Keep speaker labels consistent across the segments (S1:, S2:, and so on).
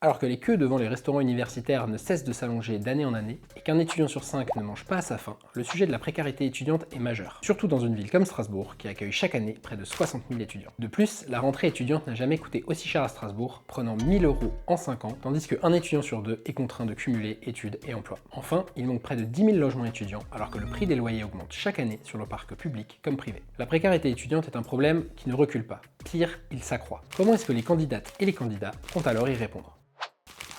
S1: Alors que les queues devant les restaurants universitaires ne cessent de s'allonger d'année en année, et qu'un étudiant sur 5 ne mange pas à sa faim, le sujet de la précarité étudiante est majeur. Surtout dans une ville comme Strasbourg, qui accueille chaque année près de 60 000 étudiants. De plus, la rentrée étudiante n'a jamais coûté aussi cher à Strasbourg, prenant 1 000 € en 5 ans, tandis qu'un étudiant sur 2 est contraint de cumuler études et emploi. Enfin, il manque près de 10 000 logements étudiants, alors que le prix des loyers augmente chaque année sur le parc public comme privé. La précarité étudiante est un problème qui ne recule pas. Pire, il s'accroît. Comment est-ce que les candidates et les candidats comptent alors y répondre?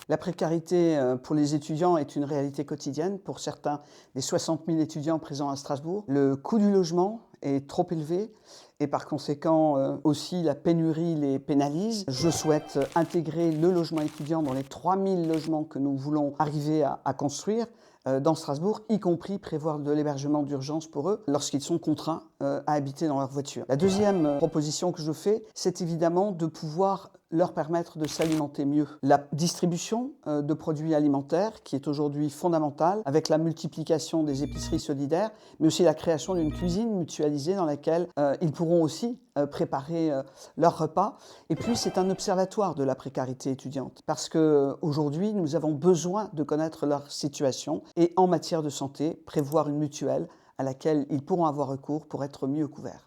S2: La précarité pour les étudiants est une réalité quotidienne pour certains des 60 000 étudiants présents à Strasbourg. Le coût du logement est trop élevé et par conséquent aussi la pénurie les pénalise. Je souhaite intégrer le logement étudiant dans les 3 000 logements que nous voulons arriver à construire dans Strasbourg, y compris prévoir de l'hébergement d'urgence pour eux lorsqu'ils sont contraints à habiter dans leur voiture. La deuxième proposition que je fais, c'est évidemment de pouvoir leur permettre de s'alimenter mieux. La distribution de produits alimentaires, qui est aujourd'hui fondamentale, avec la multiplication des épiceries solidaires, mais aussi la création d'une cuisine mutualisée dans laquelle ils pourront aussi préparer leurs repas. Et puis, c'est un observatoire de la précarité étudiante, parce qu'aujourd'hui, nous avons besoin de connaître leur situation et en matière de santé, prévoir une mutuelle à laquelle ils pourront avoir recours pour être mieux couverts.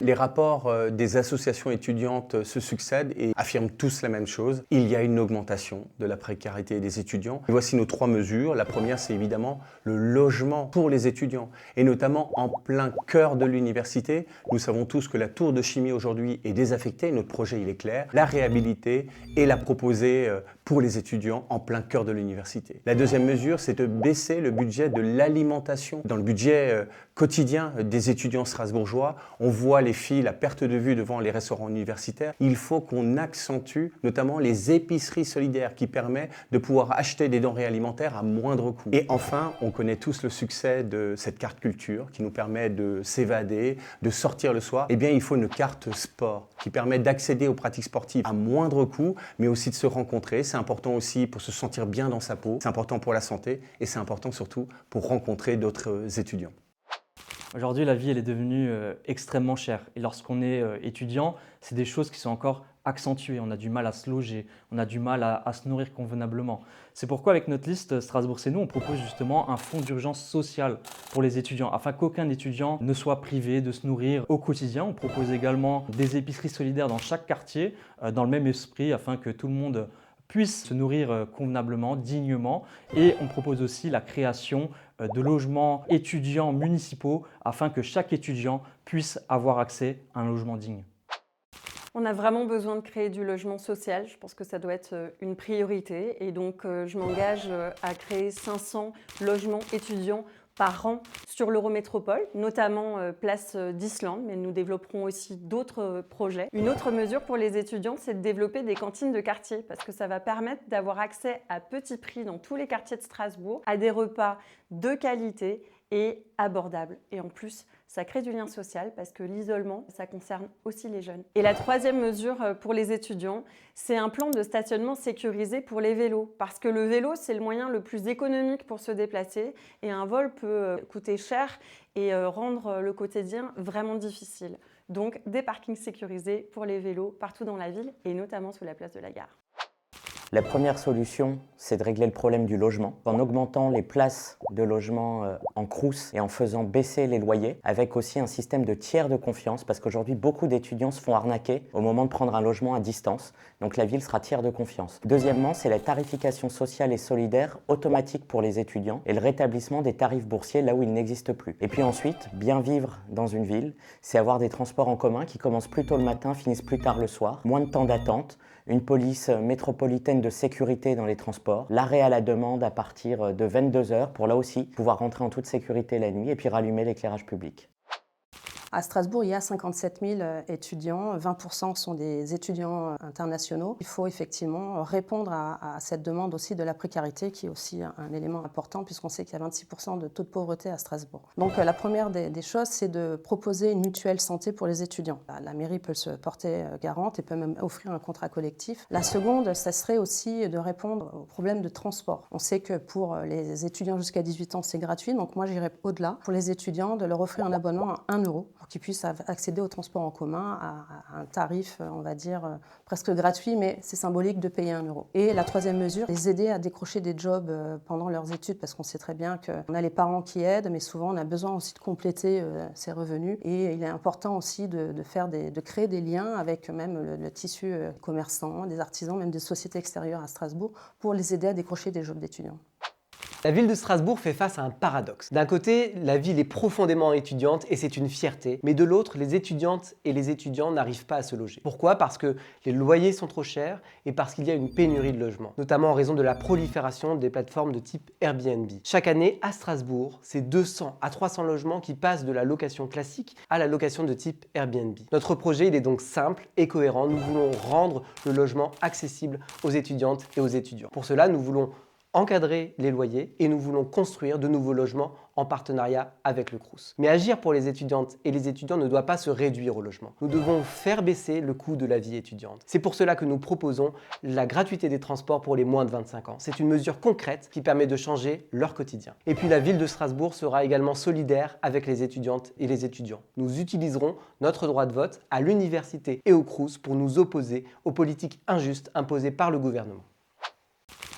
S3: Les rapports des associations étudiantes se succèdent et affirment tous la même chose. Il y a une augmentation de la précarité des étudiants. Et voici nos 3 mesures. La première, c'est évidemment le logement pour les étudiants, et notamment en plein cœur de l'université. Nous savons tous que la tour de chimie aujourd'hui est désaffectée. Notre projet, il est clair. La réhabiliter et la proposer pour les étudiants en plein cœur de l'université. La deuxième mesure, c'est de baisser le budget de l'alimentation. Dans le budget quotidien des étudiants strasbourgeois, on voit les files à perte de vue devant les restaurants universitaires. Il faut qu'on accentue notamment les épiceries solidaires qui permettent de pouvoir acheter des denrées alimentaires à moindre coût. Et enfin, on connaît tous le succès de cette carte culture qui nous permet de s'évader, de sortir le soir. Eh bien, il faut une carte sport qui permet d'accéder aux pratiques sportives à moindre coût, mais aussi de se rencontrer. C'est important aussi pour se sentir bien dans sa peau, c'est important pour la santé et c'est important surtout pour rencontrer d'autres étudiants.
S4: Aujourd'hui, la vie, elle est devenue extrêmement chère. Et lorsqu'on est étudiant, c'est des choses qui sont encore accentuées. On a du mal à se loger, on a du mal à se nourrir convenablement. C'est pourquoi, avec notre liste Strasbourg C'est nous, on propose justement un fonds d'urgence sociale pour les étudiants, afin qu'aucun étudiant ne soit privé de se nourrir au quotidien. On propose également des épiceries solidaires dans chaque quartier, dans le même esprit, afin que tout le monde puisse se nourrir convenablement, dignement. Et on propose aussi la création de logements étudiants municipaux afin que chaque étudiant puisse avoir accès à un logement digne.
S5: On a vraiment besoin de créer du logement social. Je pense que ça doit être une priorité. Et donc, je m'engage à créer 500 logements étudiants par an sur l'Eurométropole, notamment place d'Islande, mais nous développerons aussi d'autres projets. Une autre mesure pour les étudiants, c'est de développer des cantines de quartier, parce que ça va permettre d'avoir accès à petit prix dans tous les quartiers de Strasbourg, à des repas de qualité et abordables. Et en plus, ça crée du lien social parce que l'isolement, ça concerne aussi les jeunes. Et la troisième mesure pour les étudiants, c'est un plan de stationnement sécurisé pour les vélos. Parce que le vélo, c'est le moyen le plus économique pour se déplacer et un vol peut coûter cher et rendre le quotidien vraiment difficile. Donc, des parkings sécurisés pour les vélos partout dans la ville et notamment sous la place de la gare.
S6: La première solution, c'est de régler le problème du logement en augmentant les places de logement en crous et en faisant baisser les loyers, avec aussi un système de tiers de confiance, parce qu'aujourd'hui, beaucoup d'étudiants se font arnaquer au moment de prendre un logement à distance. Donc la ville sera tiers de confiance. Deuxièmement, c'est la tarification sociale et solidaire automatique pour les étudiants et le rétablissement des tarifs boursiers là où ils n'existent plus. Et puis ensuite, bien vivre dans une ville, c'est avoir des transports en commun qui commencent plus tôt le matin, finissent plus tard le soir, moins de temps d'attente, une police métropolitaine de sécurité dans les transports, l'arrêt à la demande à partir de 22 h pour là aussi pouvoir rentrer en toute sécurité la nuit et puis rallumer l'éclairage public.
S7: À Strasbourg, il y a 57 000 étudiants, 20% sont des étudiants internationaux. Il faut effectivement répondre à cette demande aussi de la précarité, qui est aussi un élément important, puisqu'on sait qu'il y a 26% de taux de pauvreté à Strasbourg. Donc la première des choses, c'est de proposer une mutuelle santé pour les étudiants. La mairie peut se porter garante et peut même offrir un contrat collectif. La seconde, ça serait aussi de répondre aux problèmes de transport. On sait que pour les étudiants jusqu'à 18 ans, c'est gratuit, donc moi j'irais au-delà. Pour les étudiants, de leur offrir un abonnement à 1 € pour qu'ils puissent accéder au transport en commun à un tarif, on va dire, presque gratuit, mais c'est symbolique de payer 1 €. Et la troisième mesure, les aider à décrocher des jobs pendant leurs études, parce qu'on sait très bien qu'on a les parents qui aident, mais souvent on a besoin aussi de compléter ses revenus. Et il est important aussi de créer des liens avec même le tissu commerçant, des artisans, même des sociétés extérieures à Strasbourg, pour les aider à décrocher des jobs d'étudiants.
S1: La ville de Strasbourg fait face à un paradoxe. D'un côté, la ville est profondément étudiante et c'est une fierté, mais de l'autre, les étudiantes et les étudiants n'arrivent pas à se loger. Pourquoi? Parce que les loyers sont trop chers et parce qu'il y a une pénurie de logements, notamment en raison de la prolifération des plateformes de type Airbnb. Chaque année, à Strasbourg, c'est 200 à 300 logements qui passent de la location classique à la location de type Airbnb. Notre projet, il est donc simple et cohérent. Nous voulons rendre le logement accessible aux étudiantes et aux étudiants. Pour cela, nous voulons encadrer les loyers et nous voulons construire de nouveaux logements en partenariat avec le Crous. Mais agir pour les étudiantes et les étudiants ne doit pas se réduire au logement. Nous devons faire baisser le coût de la vie étudiante. C'est pour cela que nous proposons la gratuité des transports pour les moins de 25 ans. C'est une mesure concrète qui permet de changer leur quotidien. Et puis la ville de Strasbourg sera également solidaire avec les étudiantes et les étudiants. Nous utiliserons notre droit de vote à l'université et au Crous pour nous opposer aux politiques injustes imposées par le gouvernement.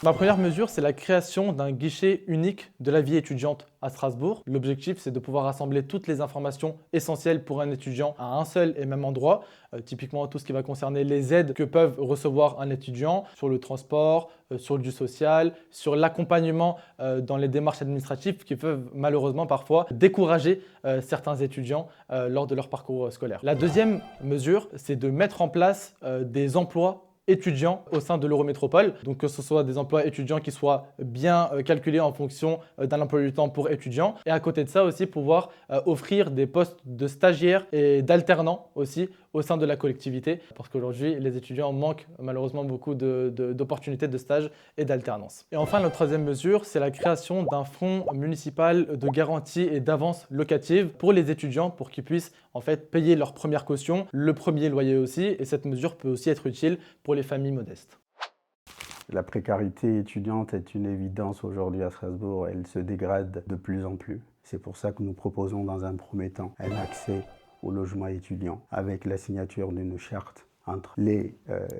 S8: Ma première mesure, c'est la création d'un guichet unique de la vie étudiante à Strasbourg. L'objectif, c'est de pouvoir rassembler toutes les informations essentielles pour un étudiant à un seul et même endroit. Typiquement, tout ce qui va concerner les aides que peuvent recevoir un étudiant sur le transport, sur du social, sur l'accompagnement dans les démarches administratives qui peuvent malheureusement parfois décourager certains étudiants lors de leur parcours scolaire. La deuxième mesure, c'est de mettre en place des emplois étudiants au sein de l'Eurométropole, donc que ce soit des emplois étudiants qui soient bien calculés en fonction d'un emploi du temps pour étudiants, et à côté de ça aussi pouvoir offrir des postes de stagiaires et d'alternants aussi au sein de la collectivité, parce qu'aujourd'hui les étudiants manquent malheureusement beaucoup d'opportunités de stage et d'alternance. Et enfin, la troisième mesure, c'est la création d'un fonds municipal de garantie et d'avance locative pour les étudiants, pour qu'ils puissent en fait payer leur première caution, le premier loyer aussi, et cette mesure peut aussi être utile pour les familles modestes.
S9: La précarité étudiante est une évidence aujourd'hui à Strasbourg. Elle se dégrade de plus en plus. C'est pour ça que nous proposons dans un premier temps un accès au logement étudiant avec la signature d'une charte entre les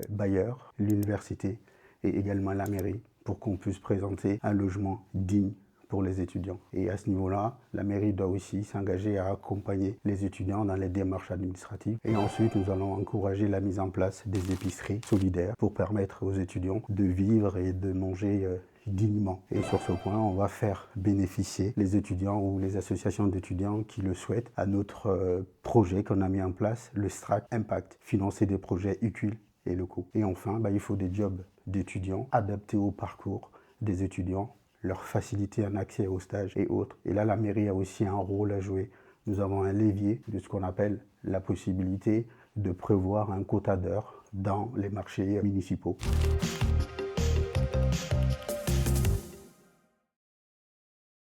S9: bailleurs, l'université et également la mairie pour qu'on puisse présenter un logement digne pour les étudiants. Et à ce niveau-là, la mairie doit aussi s'engager à accompagner les étudiants dans les démarches administratives. Et ensuite, nous allons encourager la mise en place des épiceries solidaires pour permettre aux étudiants de vivre et de manger dignement. Et sur ce point, on va faire bénéficier les étudiants ou les associations d'étudiants qui le souhaitent à notre projet qu'on a mis en place, le STRAC Impact, financer des projets utiles et locaux. Et enfin, il faut des jobs d'étudiants adaptés au parcours des étudiants, leur faciliter un accès aux stages et autres. Et là, la mairie a aussi un rôle à jouer. Nous avons un levier de ce qu'on appelle la possibilité de prévoir un quota d'heures dans les marchés municipaux.